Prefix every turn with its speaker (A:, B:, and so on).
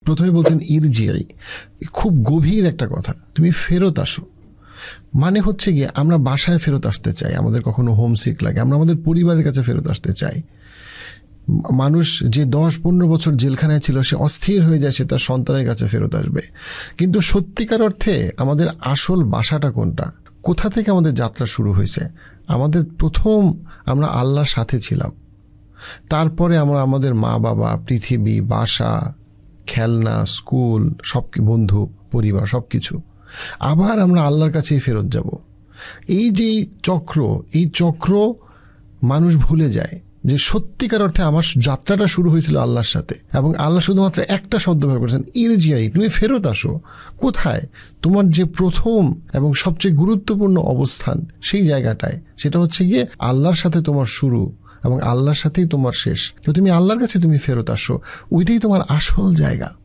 A: প্রথমে বলছেন ইরজিআই, খুব গভীর একটা কথা, তুমি ফেরত আসো। মানে হচ্ছে গিয়ে আমরা বাসায় ফেরত আসতে চাই, আমাদের কখনো হোমসিক লাগে, আমরা আমাদের পরিবারের কাছে ফেরত আসতে চাই। মানুষ যে 10-15 বছর জেলখানায় ছিল সে অস্থির হয়ে যায়, সে তার সন্তানের কাছে ফেরত আসবে। কিন্তু সত্যিকার অর্থে আমাদের আসল বাসাটা কোনটা, কোথা থেকে আমাদের যাত্রা শুরু হয়েছে? আমাদের প্রথম আমরা আল্লাহর সাথে ছিলাম, তারপরে আমরা আমাদের মা বাবা, পৃথিবী, বাসা, খেলনা, স্কুল, সব বন্ধু, পরিবার, সব কিছু। আবার আমরা আল্লাহর কাছেই ফেরত যাব। এই যে চক্র, এই চক্র মানুষ ভুলে যায় যে সত্যিকার অর্থে আমার যাত্রাটা শুরু হয়েছিল আল্লাহর সাথে, এবং আল্লাহ শুধুমাত্র একটা শব্দ ব্যবহার করেছেন, ইরজিআই, তুমি ফেরত আসো। কোথায়? তোমার যে প্রথম এবং সবচেয়ে গুরুত্বপূর্ণ অবস্থান, সেই জায়গাটায়। সেটা হচ্ছে গিয়ে আল্লাহর সাথে তোমার শুরু এবং আল্লাহর সাথেই তোমার শেষ। তো তুমি আল্লাহর কাছে তুমি ফেরত আসো, ওইটাই তোমার আসল জায়গা।